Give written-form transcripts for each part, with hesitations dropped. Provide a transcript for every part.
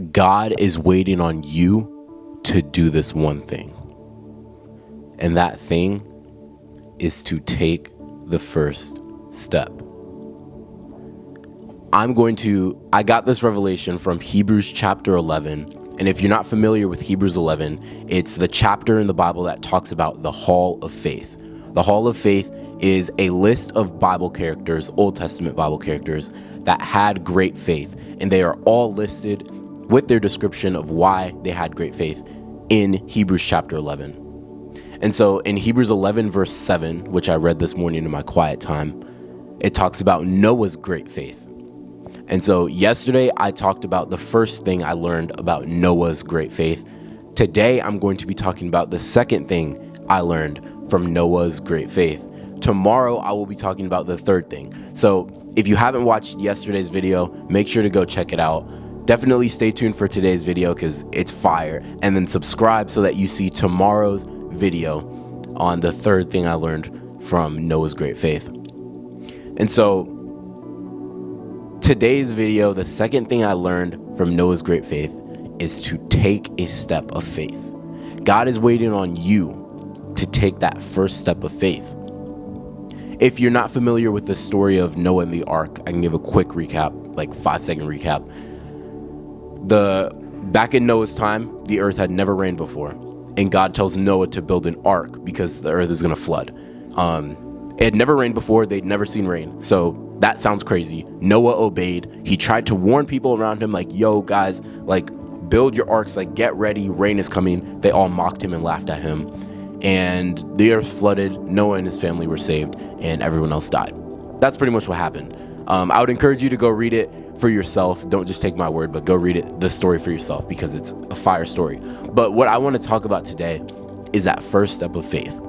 God is waiting on you to do this one thing. And that thing is to take the first step. I got this revelation from Hebrews chapter 11. And if you're not familiar with Hebrews 11, it's the chapter in the Bible that talks about the Hall of Faith. The Hall of Faith is a list of Bible characters, Old Testament Bible characters, that had great faith. And they are all listed with their description of why they had great faith in Hebrews chapter 11. And so in Hebrews 11, verse 7, which I read this morning in my quiet time, it talks about Noah's great faith. And so yesterday I talked about the first thing I learned about Noah's great faith. Today I'm going to be talking about the second thing I learned from Noah's great faith. Tomorrow I will be talking about the third thing. So if you haven't watched yesterday's video, make sure to go check it out. Definitely stay tuned for today's video because it's fire. And then subscribe so that you see tomorrow's video on the third thing I learned from Noah's great faith. And so today's video, the second thing I learned from Noah's great faith is to take a step of faith. God is waiting on you to take that first step of faith. If you're not familiar with the story of Noah and the ark, I can give a quick recap, like 5-second recap. Back in Noah's time, the earth had never rained before, and God tells Noah to build an ark because the earth is going to flood. It had never rained before. They'd never seen rain. So that sounds crazy. Noah obeyed. He tried to warn people around him, like, yo, guys, like, build your arks, like, get ready. Rain is coming. They all mocked him and laughed at him. And the earth flooded. Noah and his family were saved, and everyone else died. That's pretty much what happened. I would encourage you to go read it for yourself. Don't just take my word, but go read the story for yourself because it's a fire story. But what I want to talk about today is that first step of faith.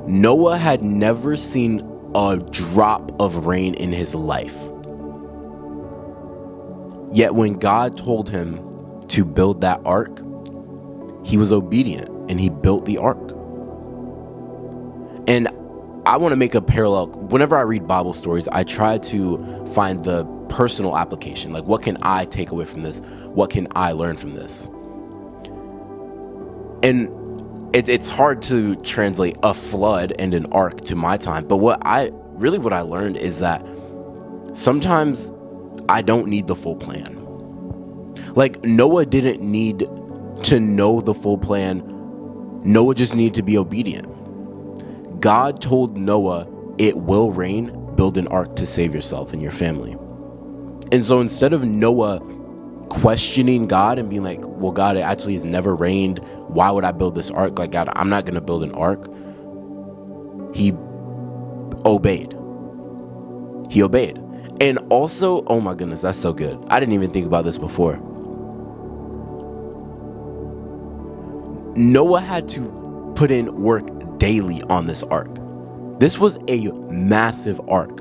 Noah had never seen a drop of rain in his life. Yet when God told him to build that ark, he was obedient and he built the ark. And I want to make a parallel. Whenever I read Bible stories, I try to find the personal application. Like, what can I take away from this? What can I learn from this? And it's hard to translate a flood and an ark to my time. But what I learned is that sometimes I don't need the full plan. Like, Noah didn't need to know the full plan. Noah just needed to be obedient. God told Noah, it will rain, build an ark to save yourself and your family. And so instead of Noah questioning God and being like, well, God, it actually has never rained. Why would I build this ark? Like, God, I'm not going to build an ark. He obeyed. He obeyed. And also, oh my goodness, that's so good. I didn't even think about this before. Noah had to put in work daily on this ark. This was a massive ark.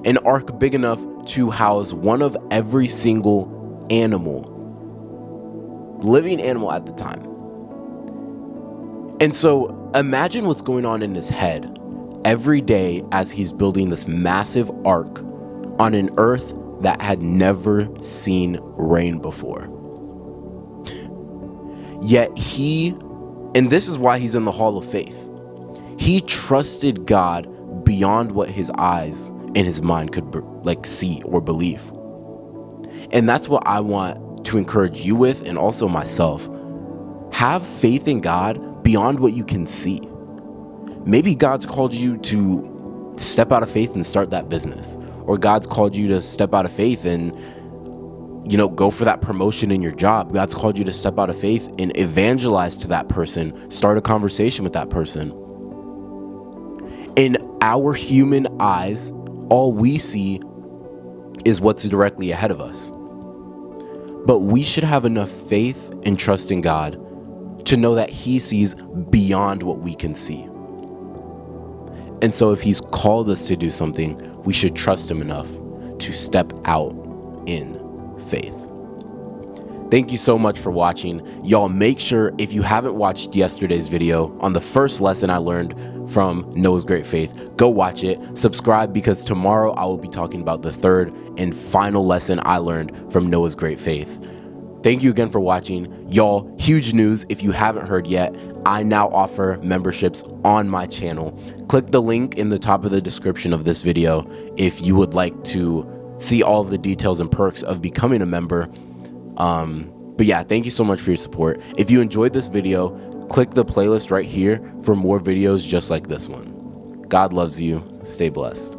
An ark big enough to house one of every single living animal at the time. And so imagine what's going on in his head every day as he's building this massive ark on an earth that had never seen rain before. Yet and this is why he's in the Hall of Faith, he trusted God beyond what his eyes and his mind could see or believe. And that's what I want to encourage you with, and also myself. Have faith in God beyond what you can see. Maybe God's called you to step out of faith and start that business. Or God's called you to step out of faith and, go for that promotion in your job. God's called you to step out of faith and evangelize to that person, start a conversation with that person. In our human eyes, all we see is what's directly ahead of us. But we should have enough faith and trust in God to know that he sees beyond what we can see. And so if he's called us to do something, we should trust him enough to step out in faith. Thank you so much for watching. Y'all, make sure, if you haven't watched yesterday's video on the first lesson I learned from Noah's Great Faith, go watch it. Subscribe, because tomorrow I will be talking about the third and final lesson I learned from Noah's Great Faith. Thank you again for watching. Y'all, huge news if you haven't heard yet, I now offer memberships on my channel. Click the link in the top of the description of this video if you would like to see all of the details and perks of becoming a member. But yeah, thank you so much for your support. If you enjoyed this video, click the playlist right here for more videos just like this one. God loves you. Stay blessed.